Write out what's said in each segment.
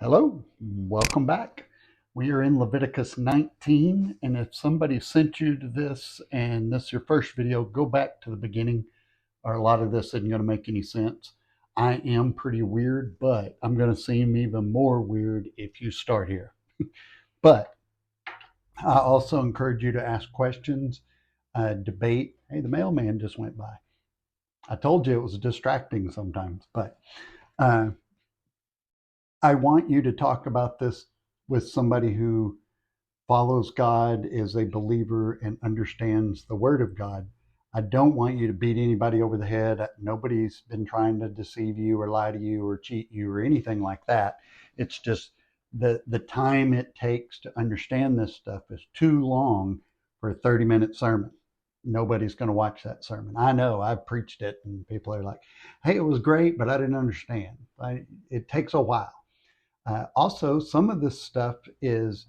Hello, welcome back. We are in Leviticus 19, and if somebody sent you to this and this is your first video, go back to the beginning, or a lot of this isn't going to make any sense. I am pretty weird, but I'm going to seem even more weird if you start here. But I also encourage you to ask questions, debate. Hey, the mailman just went by. I told you it was distracting sometimes, but uh, I want you to talk about this with somebody who follows God, is a believer, and understands the Word of God. I don't want you to beat anybody over the head. Nobody's been trying to deceive you or lie to you or cheat you or anything like that. It's just the time it takes to understand this stuff is too long for a 30-minute sermon. Nobody's going to watch that sermon. I know I've preached it and people are like, hey, it was great, but I didn't understand. It takes a while. Also, some of this stuff is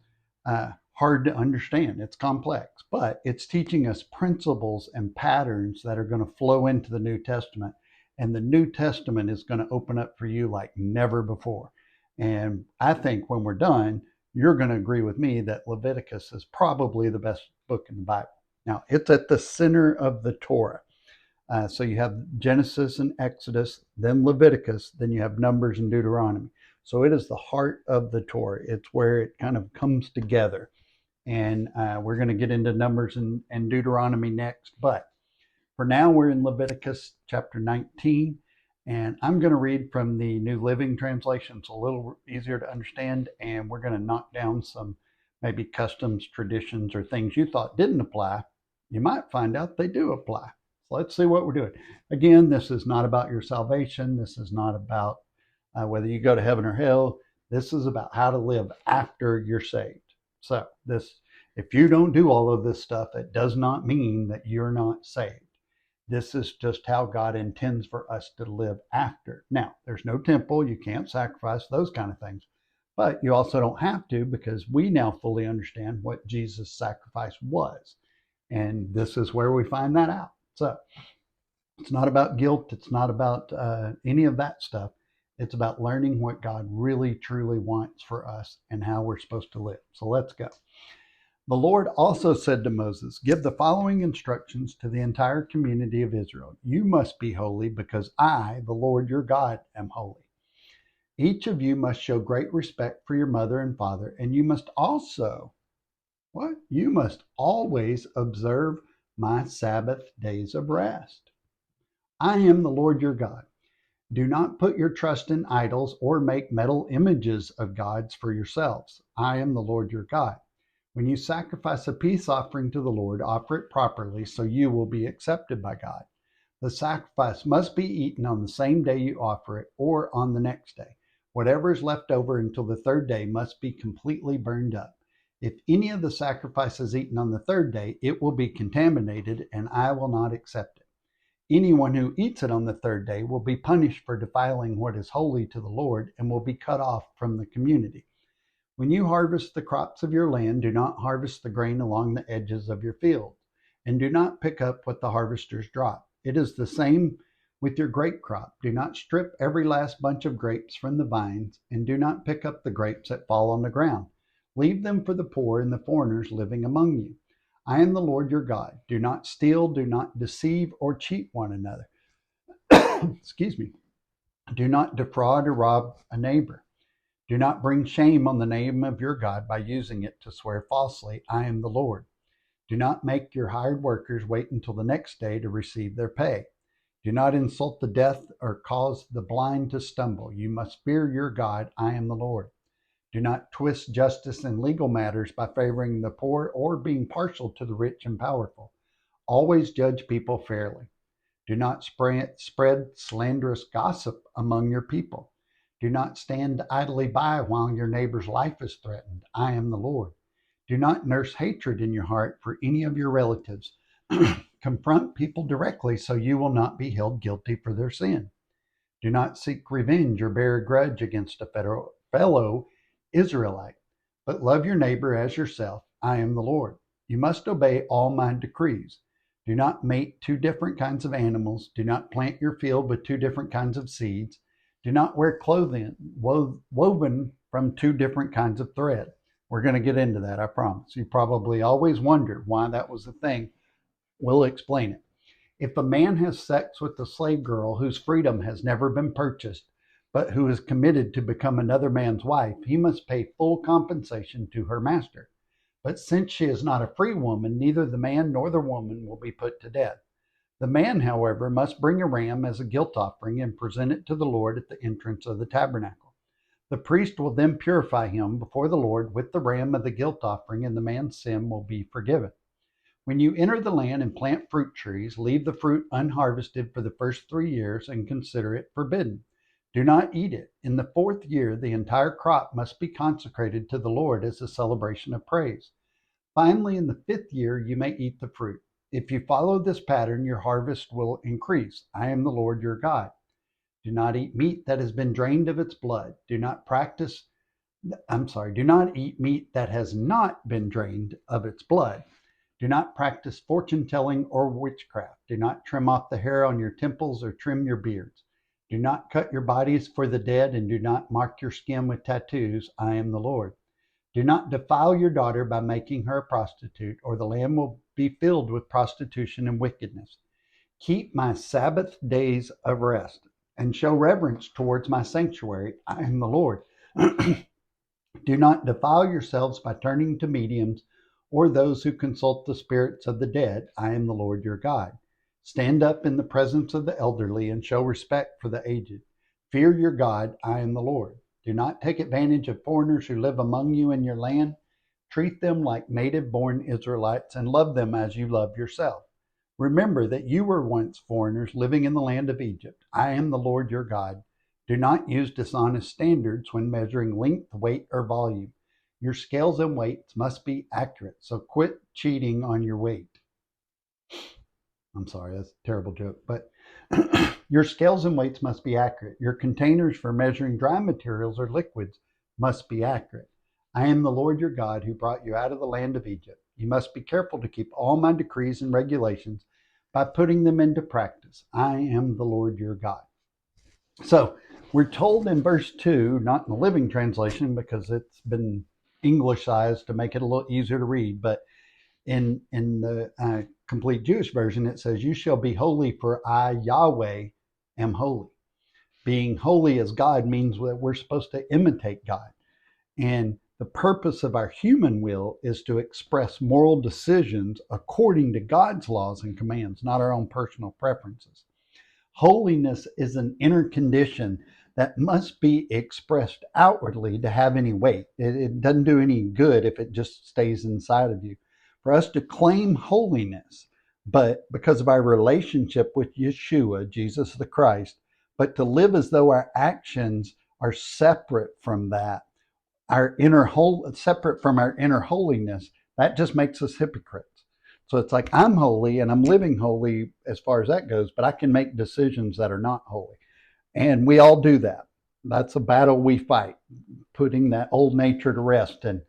hard to understand. It's complex, but it's teaching us principles and patterns that are going to flow into the New Testament. And the New Testament is going to open up for you like never before. And I think when we're done, you're going to agree with me that Leviticus is probably the best book in the Bible. Now, it's at the center of the Torah. So you have Genesis and Exodus, then Leviticus, then you have Numbers and Deuteronomy. So it is the heart of the Torah. It's where it kind of comes together. And we're going to get into Numbers and Deuteronomy next. But for now, we're in Leviticus chapter 19. And I'm going to read from the New Living Translation. It's a little easier to understand. And we're going to knock down some maybe customs, traditions, or things you thought didn't apply. You might find out they do apply. So let's see what we're doing. Again, this is not about your salvation. This is not about whether you go to heaven or hell. This is about how to live after you're saved. So if you don't do all of this stuff, it does not mean that you're not saved. This is just how God intends for us to live after. Now, there's no temple. You can't sacrifice, those kind of things. But you also don't have to, because we now fully understand what Jesus' sacrifice was. And this is where we find that out. So it's not about guilt. It's not about any of that stuff. It's about learning what God really, truly wants for us and how we're supposed to live. So let's go. The Lord also said to Moses, give the following instructions to the entire community of Israel. You must be holy because I, the Lord your God, am holy. Each of you must show great respect for your mother and father, and you must also, what? You must always observe my Sabbath days of rest. I am the Lord your God. Do not put your trust in idols or make metal images of gods for yourselves. I am the Lord your God. When you sacrifice a peace offering to the Lord, offer it properly so you will be accepted by God. The sacrifice must be eaten on the same day you offer it or on the next day. Whatever is left over until the third day must be completely burned up. If any of the sacrifice is eaten on the third day, it will be contaminated and I will not accept it. Anyone who eats it on the third day will be punished for defiling what is holy to the Lord and will be cut off from the community. When you harvest the crops of your land, do not harvest the grain along the edges of your fields, and do not pick up what the harvesters drop. It is the same with your grape crop. Do not strip every last bunch of grapes from the vines, and do not pick up the grapes that fall on the ground. Leave them for the poor and the foreigners living among you. I am the Lord your God. Do not steal, do not deceive or cheat one another. Excuse me. Do not defraud or rob a neighbor. Do not bring shame on the name of your God by using it to swear falsely. I am the Lord. Do not make your hired workers wait until the next day to receive their pay. Do not insult the deaf or cause the blind to stumble. You must fear your God. I am the Lord. Do not twist justice in legal matters by favoring the poor or being partial to the rich and powerful. Always judge people fairly. Do not spread slanderous gossip among your people. Do not stand idly by while your neighbor's life is threatened. I am the Lord. Do not nurse hatred in your heart for any of your relatives. Confront people directly so you will not be held guilty for their sin. Do not seek revenge or bear a grudge against a fellow Israelite, but love your neighbor as yourself. I am the Lord. You must obey all my decrees. Do not mate two different kinds of animals. Do not plant your field with two different kinds of seeds. Do not wear clothing woven from two different kinds of thread. We're going to get into that, I promise. You probably always wondered why that was the thing. We'll explain it. If a man has sex with a slave girl whose freedom has never been purchased, but who is committed to become another man's wife, he must pay full compensation to her master. But since she is not a free woman, neither the man nor the woman will be put to death. The man, however, must bring a ram as a guilt offering and present it to the Lord at the entrance of the tabernacle. The priest will then purify him before the Lord with the ram of the guilt offering, and the man's sin will be forgiven. When you enter the land and plant fruit trees, leave the fruit unharvested for the first 3 years and consider it forbidden. Do not eat it. In the 4th year, the entire crop must be consecrated to the Lord as a celebration of praise. Finally, in the 5th year, you may eat the fruit. If you follow this pattern, your harvest will increase. I am the Lord your God. Do not eat meat that has been drained of its blood. Do not eat meat that has not been drained of its blood. Do not practice fortune telling or witchcraft. Do not trim off the hair on your temples or trim your beards. Do not cut your bodies for the dead, and do not mark your skin with tattoos. I am the Lord. Do not defile your daughter by making her a prostitute, or the land will be filled with prostitution and wickedness. Keep my Sabbath days of rest and show reverence towards my sanctuary. I am the Lord. Do not defile yourselves by turning to mediums or those who consult the spirits of the dead. I am the Lord your God. Stand up in the presence of the elderly and show respect for the aged. Fear your God. I am the Lord. Do not take advantage of foreigners who live among you in your land. Treat them like native-born Israelites and love them as you love yourself. Remember that you were once foreigners living in the land of Egypt. I am the Lord your God. Do not use dishonest standards when measuring length, weight, or volume. Your scales and weights must be accurate, so quit cheating on your weight. I'm sorry, that's a terrible joke, but your scales and weights must be accurate. Your containers for measuring dry materials or liquids must be accurate. I am the Lord your God who brought you out of the land of Egypt. You must be careful to keep all my decrees and regulations by putting them into practice. I am the Lord your God. So we're told in verse 2, not in the Living Translation because it's been Englishized to make it a little easier to read, but in the complete Jewish version, it says, you shall be holy, for I, Yahweh, am holy. Being holy as God means that we're supposed to imitate God. And the purpose of our human will is to express moral decisions according to God's laws and commands, not our own personal preferences. Holiness is an inner condition that must be expressed outwardly to have any weight. It doesn't do any good if it just stays inside of you. For us to claim holiness, but because of our relationship with Yeshua, Jesus the Christ, but to live as though our actions are separate from that, separate from our inner holiness, that just makes us hypocrites. So it's like I'm holy and I'm living holy as far as that goes, but I can make decisions that are not holy. And we all do that. That's a battle we fight, putting that old nature to rest. And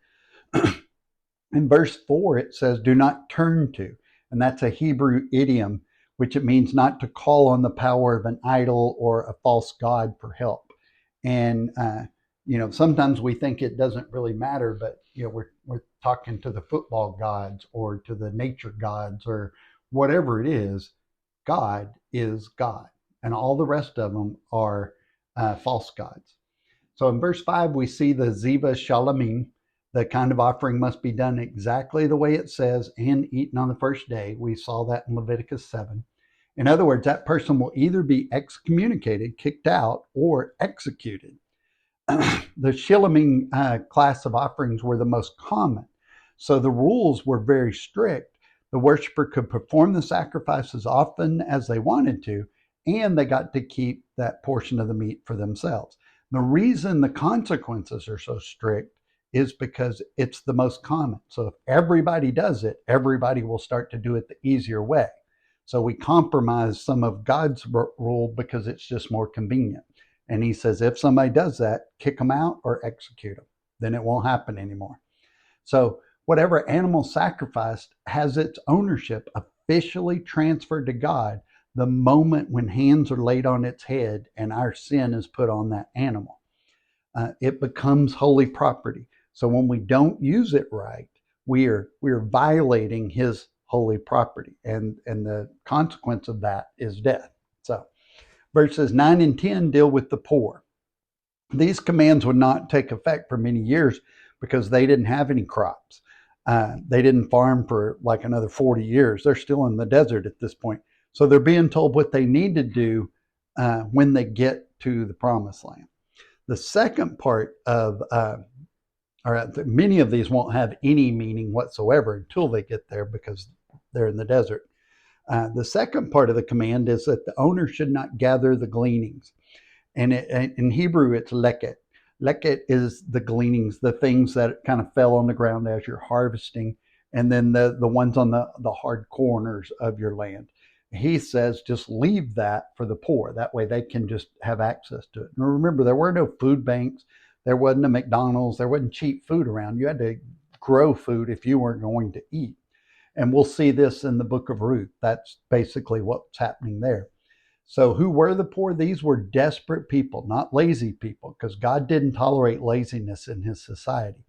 in verse 4, it says, do not turn to. And that's a Hebrew idiom, which it means not to call on the power of an idol or a false god for help. And, sometimes we think it doesn't really matter, but, we're talking to the football gods or to the nature gods or whatever it is. God is God, and all the rest of them are false gods. So in verse 5, we see the Ziva Shalamim. The kind of offering must be done exactly the way it says and eaten on the first day. We saw that in Leviticus 7. In other words, that person will either be excommunicated, kicked out, or executed. The Shilamim class of offerings were the most common. So the rules were very strict. The worshiper could perform the sacrifice as often as they wanted to, and they got to keep that portion of the meat for themselves. The reason the consequences are so strict is because it's the most common. So if everybody does it, everybody will start to do it the easier way. So we compromise some of God's rule because it's just more convenient. And he says, if somebody does that, kick them out or execute them. Then it won't happen anymore. So whatever animal sacrificed has its ownership officially transferred to God the moment when hands are laid on its head and our sin is put on that animal. it becomes holy property. So when we don't use it right, we are violating his holy property, and the consequence of that is death. So verses 9 and 10 deal with the poor. These commands would not take effect for many years because they didn't have any crops. They didn't farm for like another 40 years. They're still in the desert at this point. So they're being told what they need to do when they get to the promised land. The second part of, many of these won't have any meaning whatsoever until they get there because they're in the desert. The second part of the command is that the owner should not gather the gleanings. And in Hebrew, it's leket. Leket is the gleanings, the things that kind of fell on the ground as you're harvesting, and then the ones on the hard corners of your land. He says just leave that for the poor. That way they can just have access to it. And remember, there were no food banks. There wasn't a McDonald's. There wasn't cheap food around. You had to grow food if you weren't going to eat. And we'll see this in the book of Ruth. That's basically what's happening there. So who were the poor? These were desperate people, not lazy people, because God didn't tolerate laziness in his society.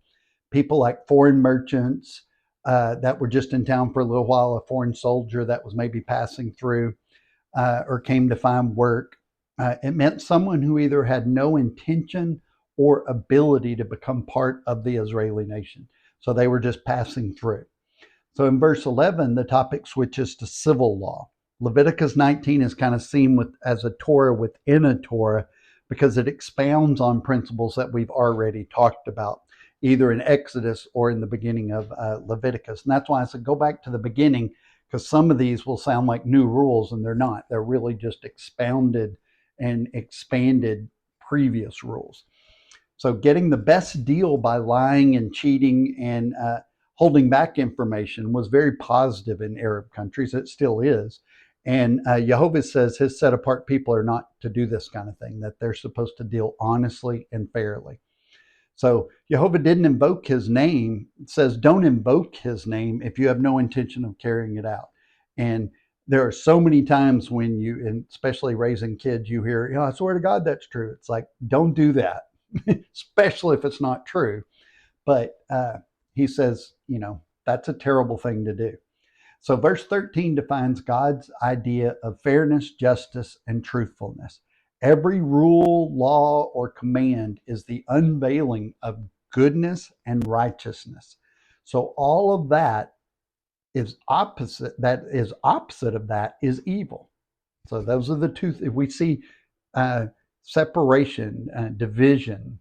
People like foreign merchants that were just in town for a little while, a foreign soldier that was maybe passing through or came to find work. It meant someone who either had no intention or ability to become part of the Israeli nation. So they were just passing through. So in verse 11, the topic switches to civil law. Leviticus 19 is kind of seen as a Torah within a Torah because it expounds on principles that we've already talked about, either in Exodus or in the beginning of Leviticus. And that's why I said go back to the beginning, because some of these will sound like new rules, and they're not. They're really just expounded and expanded previous rules. So getting the best deal by lying and cheating and holding back information was very positive in Arab countries. It still is. And Jehovah says his set apart people are not to do this kind of thing, that they're supposed to deal honestly and fairly. So Jehovah didn't invoke his name. It says don't invoke his name if you have no intention of carrying it out. And there are so many times when you, and especially raising kids, you hear, I swear to God that's true. It's like, don't do that, especially if it's not true. But he says, that's a terrible thing to do. So verse 13 defines God's idea of fairness, justice, and truthfulness. Every rule, law, or command is the unveiling of goodness and righteousness. So all of that is opposite. That is opposite of that is evil. So those are the two. If we see separation, division,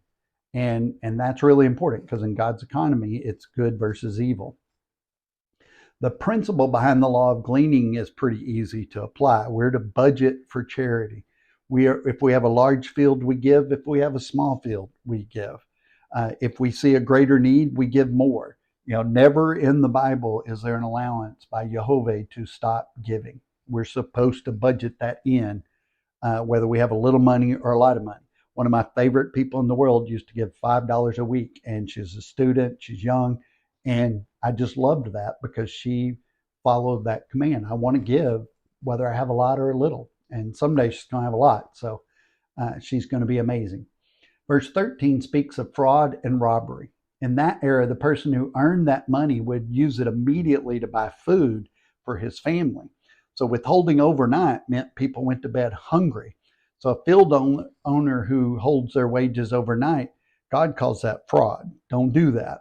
and that's really important because in God's economy, it's good versus evil. The principle behind the law of gleaning is pretty easy to apply. We're to budget for charity. If we have a large field, we give. If we have a small field, we give. If we see a greater need, we give more. Never in the Bible is there an allowance by Jehovah to stop giving. We're supposed to budget that in, whether we have a little money or a lot of money. One of my favorite people in the world used to give $5 a week, and she's a student, she's young, and I just loved that because she followed that command. I want to give whether I have a lot or a little, and someday she's going to have a lot, so she's going to be amazing. Verse 13 speaks of fraud and robbery. In that era, the person who earned that money would use it immediately to buy food for his family. So withholding overnight meant people went to bed hungry. So a field owner who holds their wages overnight, God calls that fraud. Don't do that.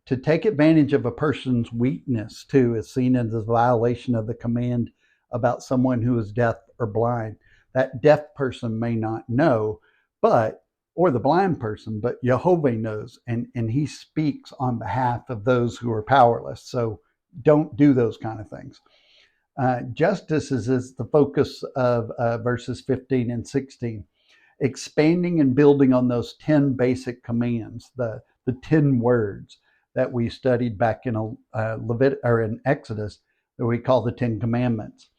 To take advantage of a person's weakness, too, is seen as a violation of the command about someone who is deaf or blind. That deaf person may not know, or the blind person, but Jehovah knows, and he speaks on behalf of those who are powerless. So don't do those kind of things. Justice is the focus of verses 15 and 16, expanding and building on those 10 basic commands, the 10 words that we studied back in in Exodus that we call the 10 Commandments.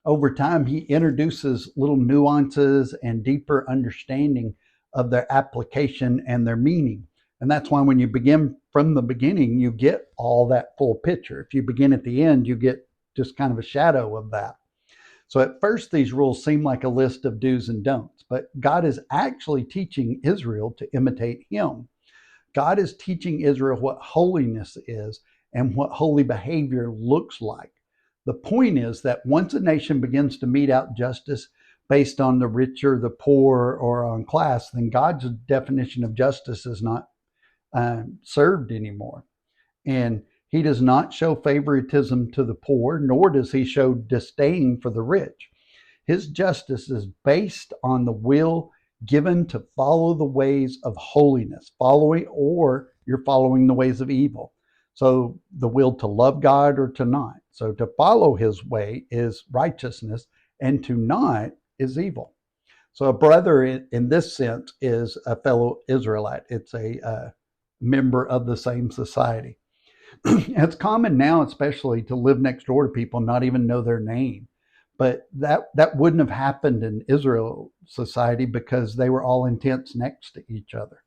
Over time, he introduces little nuances and deeper understanding of their application and their meaning. And that's why when you begin from the beginning, you get all that full picture. If you begin at the end, you get just kind of a shadow of that. So at first, these rules seem like a list of do's and don'ts, but God is actually teaching Israel to imitate him. God is teaching Israel what holiness is and what holy behavior looks like. The point is that once a nation begins to mete out justice based on the rich or the poor or on class, then God's definition of justice is not served anymore. And he does not show favoritism to the poor, nor does he show disdain for the rich. His justice is based on the will given to follow the ways of holiness, or you're following the ways of evil. So the will to love God or to not. So to follow his way is righteousness, and to not is evil. So a brother in this sense is a fellow Israelite. It's a member of the same society. It's common now, especially, to live next door to people and not even know their name. But that wouldn't have happened in Israel society because they were all in tents next to each other.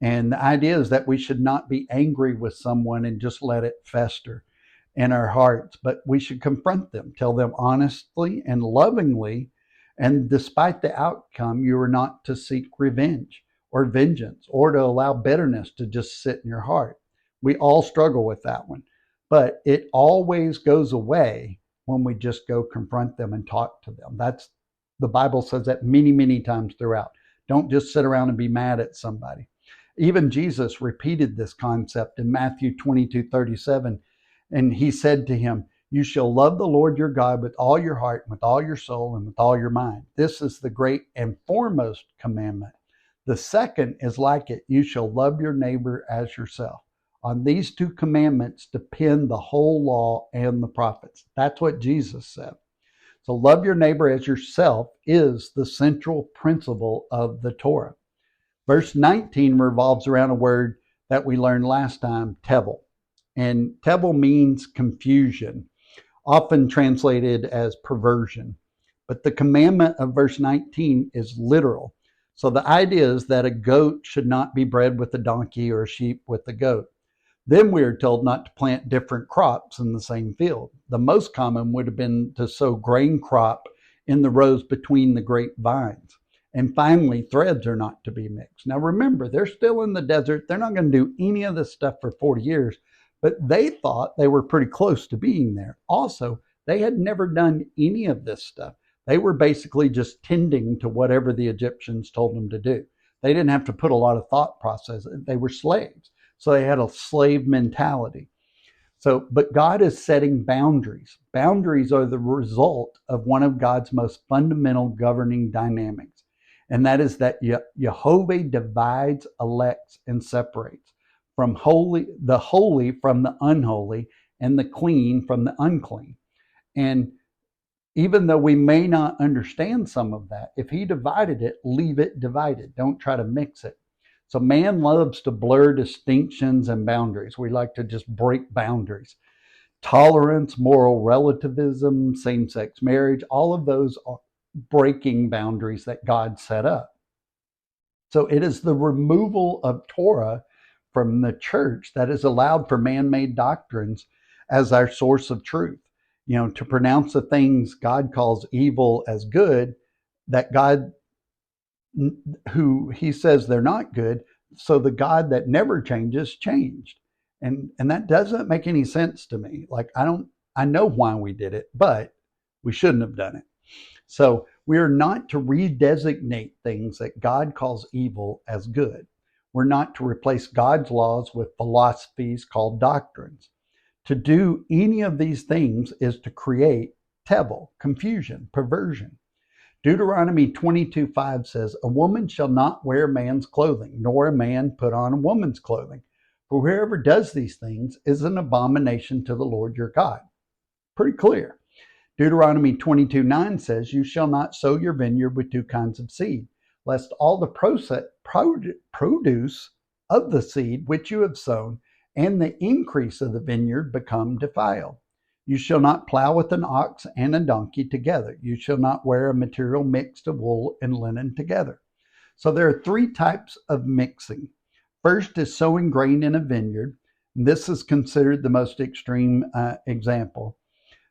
And the idea is that we should not be angry with someone and just let it fester in our hearts, but we should confront them, tell them honestly and lovingly. And despite the outcome, you are not to seek revenge or vengeance or to allow bitterness to just sit in your heart. We all struggle with that one, but it always goes away when we just go confront them and talk to them. That's the Bible says that many, many times throughout. Don't just sit around and be mad at somebody. Even Jesus repeated this concept in Matthew 22:37, and he said to him, "You shall love the Lord your God with all your heart, and with all your soul, and with all your mind. This is the great and foremost commandment. The second is like it. You shall love your neighbor as yourself. On these two commandments depend the whole law and the prophets." That's what Jesus said. So love your neighbor as yourself is the central principle of the Torah. Verse 19 revolves around a word that we learned last time, tevel. And tevel means confusion, often translated as perversion. But the commandment of verse 19 is literal. So the idea is that a goat should not be bred with a donkey or a sheep with a goat. Then we are told not to plant different crops in the same field. The most common would have been to sow grain crop in the rows between the grapevines. And finally, threads are not to be mixed. Now remember, they're still in the desert. They're not going to do any of this stuff for 40 years, but they thought they were pretty close to being there. Also, they had never done any of this stuff. They were basically just tending to whatever the Egyptians told them to do. They didn't have to put a lot of thought process. They were slaves. So they had a slave mentality. So, but God is setting boundaries. Boundaries are the result of one of God's most fundamental governing dynamics. And that is that Jehovah divides, elects, and separates from the holy from the unholy, and the clean from the unclean. And even though we may not understand some of that, if he divided it, leave it divided. Don't try to mix it. So man loves to blur distinctions and boundaries. We like to just break boundaries. Tolerance, moral relativism, same-sex marriage, all of those are breaking boundaries that God set up. So it is the removal of Torah from the church that has allowed for man-made doctrines as our source of truth. You know, to pronounce the things God calls evil as good, that God who he says they're not good, so the God that never changes changed. And that doesn't make any sense to me. Like I know why we did it, but we shouldn't have done it. So we are not to redesignate things that God calls evil as good. We're not to replace God's laws with philosophies called doctrines. To do any of these things is to create tevel, confusion, perversion. Deuteronomy 22:5 says, "A woman shall not wear man's clothing, nor a man put on a woman's clothing. For whoever does these things is an abomination to the Lord your God." Pretty clear. Deuteronomy 22:9 says, "You shall not sow your vineyard with two kinds of seed, lest all the produce of the seed which you have sown and the increase of the vineyard become defiled. You shall not plow with an ox and a donkey together. You shall not wear a material mixed of wool and linen together." So there are three types of mixing. First is sowing grain in a vineyard. This is considered the most extreme example.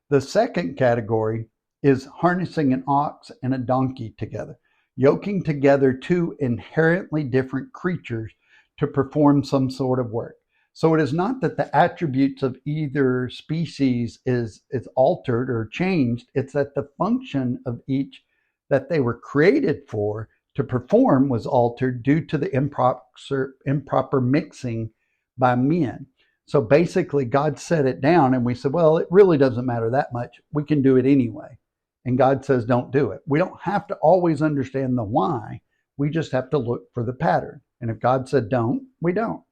The second category is harnessing an ox and a donkey together, yoking together two inherently different creatures to perform some sort of work. So it is not that the attributes of either species is altered or changed. It's that the function of each that they were created for to perform was altered due to the improper mixing by men. So basically, God set it down, and we said, well, it really doesn't matter that much. We can do it anyway. And God says, don't do it. We don't have to always understand the why. We just have to look for the pattern. And if God said don't, we don't.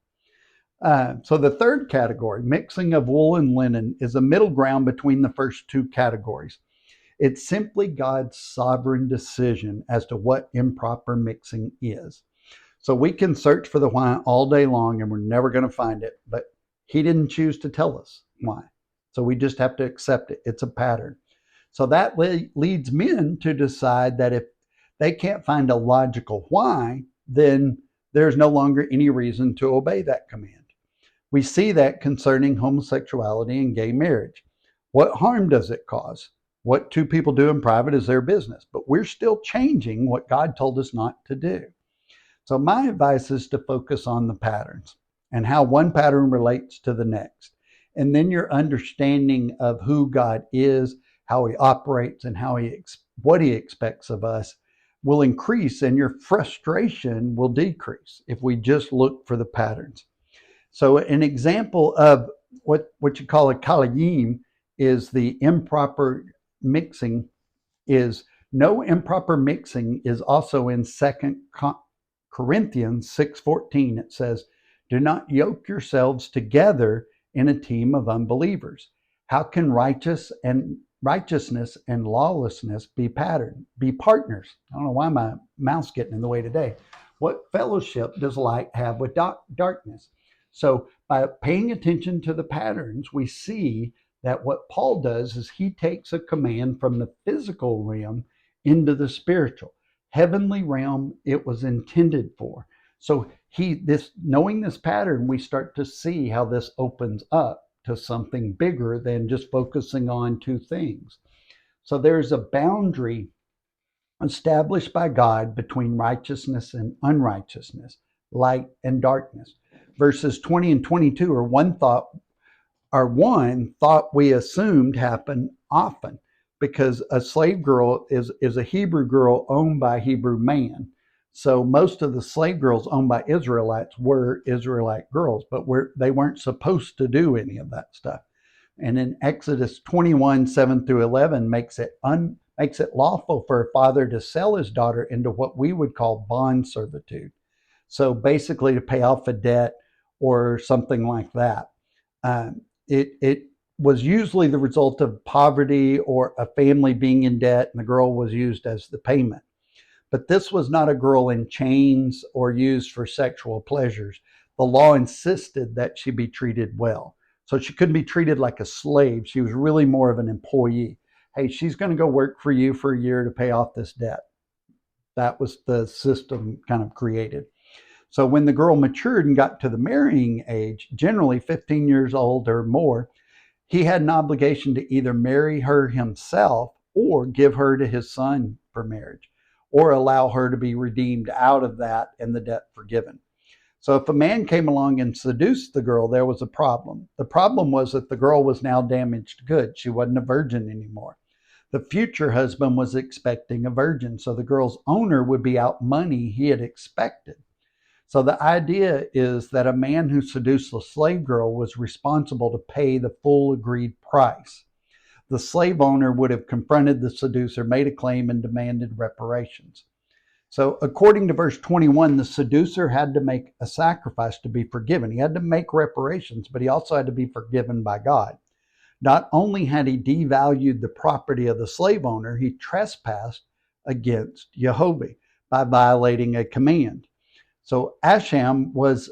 So the third category, mixing of wool and linen, is a middle ground between the first two categories. It's simply God's sovereign decision as to what improper mixing is. So we can search for the why all day long and we're never going to find it, but he didn't choose to tell us why. So we just have to accept it. It's a pattern. So that leads men to decide that if they can't find a logical why, then there's no longer any reason to obey that command. We see that concerning homosexuality and gay marriage. What harm does it cause? What two people do in private is their business, but we're still changing what God told us not to do. So my advice is to focus on the patterns and how one pattern relates to the next. And then your understanding of who God is, how he operates, and what he expects of us will increase, and your frustration will decrease if we just look for the patterns. So an example of what you call a kalayim is the improper mixing. Is no improper mixing is also in 2 Corinthians 6:14. It says, do not yoke yourselves together in a team of unbelievers. How can righteousness and lawlessness be partners? I don't know why my mouth's getting in the way today. What fellowship does light have with darkness? So by paying attention to the patterns, we see that what Paul does is he takes a command from the physical realm into the spiritual heavenly realm it was intended for. So knowing this pattern, we start to see how this opens up to something bigger than just focusing on two things. So there's a boundary established by God between righteousness and unrighteousness, light and darkness. Verses 20 and 22 are one thought we assumed happened often, because a slave girl is a Hebrew girl owned by a Hebrew man. So most of the slave girls owned by Israelites were Israelite girls, but they weren't supposed to do any of that stuff. And in Exodus 21, 7 through 11 makes it lawful for a father to sell his daughter into what we would call bond servitude. So basically to pay off a debt or something like that. It was usually the result of poverty or a family being in debt, and the girl was used as the payment. But this was not a girl in chains or used for sexual pleasures. The law insisted that she be treated well. So she couldn't be treated like a slave. She was really more of an employee. Hey, she's going to go work for you for a year to pay off this debt. That was the system kind of created. So when the girl matured and got to the marrying age, generally 15 years old or more, he had an obligation to either marry her himself or give her to his son for marriage, or allow her to be redeemed out of that and the debt forgiven. So if a man came along and seduced the girl, there was a problem. The problem was that the girl was now damaged goods. She wasn't a virgin anymore. The future husband was expecting a virgin, so the girl's owner would be out money he had expected. So the idea is that a man who seduced the slave girl was responsible to pay the full agreed price. The slave owner would have confronted the seducer, made a claim, and demanded reparations. So according to verse 21, the seducer had to make a sacrifice to be forgiven. He had to make reparations, but he also had to be forgiven by God. Not only had he devalued the property of the slave owner, he trespassed against Jehovah by violating a command. So Asham was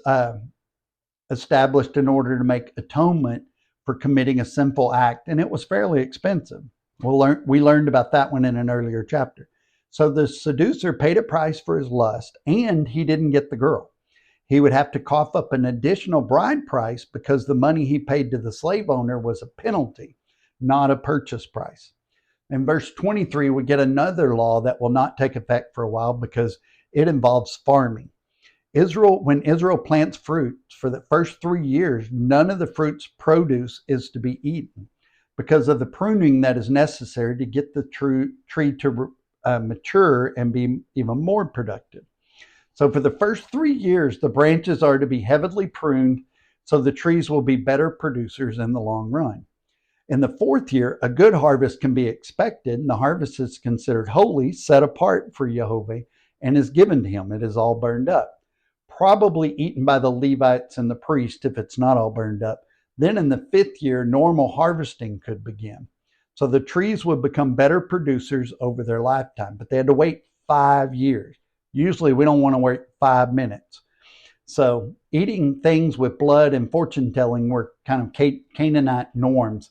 established in order to make atonement for committing a sinful act, and it was fairly expensive. We learned about that one in an earlier chapter. So the seducer paid a price for his lust, and he didn't get the girl. He would have to cough up an additional bride price because the money he paid to the slave owner was a penalty, not a purchase price. In verse 23, we get another law that will not take effect for a while because it involves farming. When Israel plants fruits for the first 3 years, none of the fruit's produce is to be eaten because of the pruning that is necessary to get the tree to mature and be even more productive. So for the first 3 years, the branches are to be heavily pruned so the trees will be better producers in the long run. In the fourth year, a good harvest can be expected, and the harvest is considered holy, set apart for Jehovah, and is given to him. It is all burned up, probably eaten by the Levites and the priest if it's not all burned up. Then in the fifth year, normal harvesting could begin. So the trees would become better producers over their lifetime, but they had to wait 5 years. Usually we don't want to wait 5 minutes. So eating things with blood and fortune telling were kind of Canaanite norms.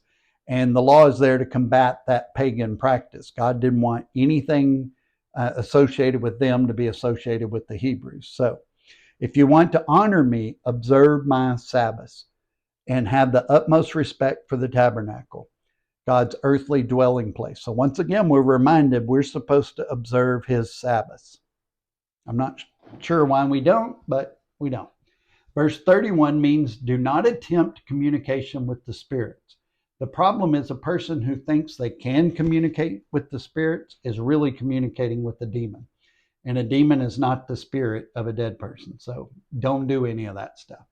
And the law is there to combat that pagan practice. God didn't want anything associated with them to be associated with the Hebrews. So if you want to honor me, observe my Sabbaths and have the utmost respect for the tabernacle, God's earthly dwelling place. So once again, we're reminded we're supposed to observe his Sabbaths. I'm not sure why we don't, but we don't. Verse 31 means do not attempt communication with the spirits. The problem is a person who thinks they can communicate with the spirits is really communicating with the demon. And a demon is not the spirit of a dead person. So don't do any of that stuff.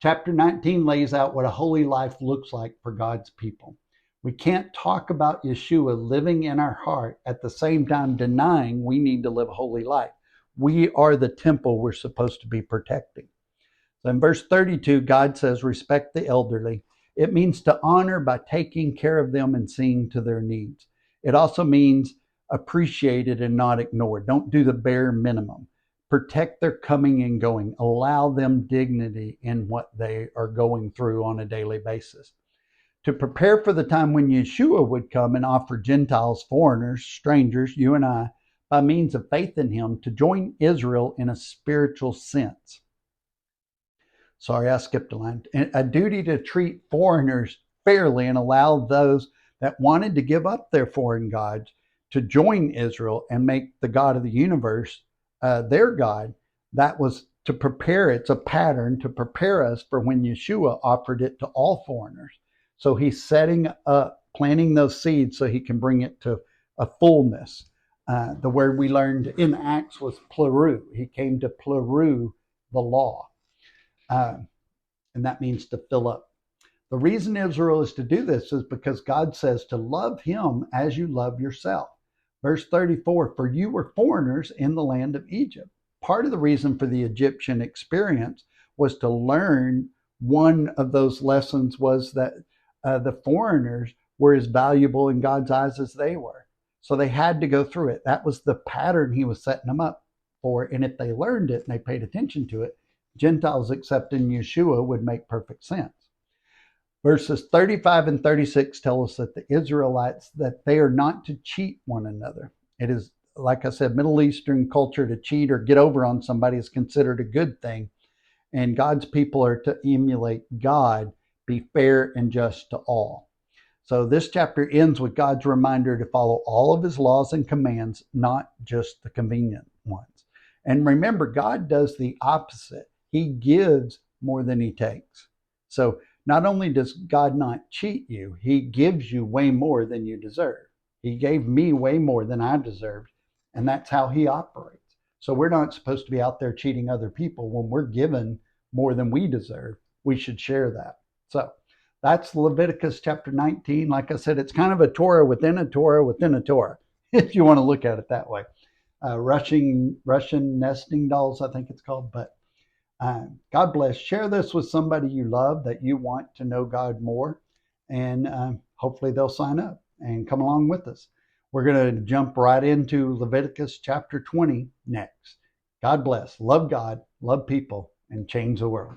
Chapter 19 lays out what a holy life looks like for God's people. We can't talk about Yeshua living in our heart at the same time denying we need to live a holy life. We are the temple we're supposed to be protecting. So in verse 32, God says, respect the elderly. It means to honor by taking care of them and seeing to their needs. It also means appreciated and not ignored. Don't do the bare minimum. Protect their coming and going. Allow them dignity in what they are going through on a daily basis. To prepare for the time when Yeshua would come and offer Gentiles, foreigners, strangers, you and I, by means of faith in him, to join Israel in a spiritual sense. Sorry, I skipped a line. A duty to treat foreigners fairly and allow those that wanted to give up their foreign gods to join Israel and make the God of the universe their God. That was to prepare. It's a pattern to prepare us for when Yeshua offered it to all foreigners. So he's setting up, planting those seeds so he can bring it to a fullness. The word we learned in Acts was pleru. He came to pleru the law. And that means to fill up. The reason Israel is to do this is because God says to love him as you love yourself. Verse 34, for you were foreigners in the land of Egypt. Part of the reason for the Egyptian experience was to learn one of those lessons was that the foreigners were as valuable in God's eyes as they were. So they had to go through it. That was the pattern he was setting them up for. And if they learned it and they paid attention to it, Gentiles accepting Yeshua would make perfect sense. Verses 35 and 36 tell us that the Israelites, that they are not to cheat one another. It is, like I said, Middle Eastern culture to cheat or get over on somebody is considered a good thing. And God's people are to emulate God, be fair and just to all. So this chapter ends with God's reminder to follow all of his laws and commands, not just the convenient ones. And remember, God does the opposite. He gives more than he takes. So not only does God not cheat you, he gives you way more than you deserve. He gave me way more than I deserved, and that's how he operates. So we're not supposed to be out there cheating other people. When we're given more than we deserve, we should share that. So that's Leviticus chapter 19. Like I said, it's kind of a Torah within a Torah within a Torah, if you want to look at it that way. Russian nesting dolls, I think it's called. But God bless. Share this with somebody you love that you want to know God more, and hopefully they'll sign up and come along with us. We're going to jump right into Leviticus chapter 20 next. God bless. Love God, love people, and change the world.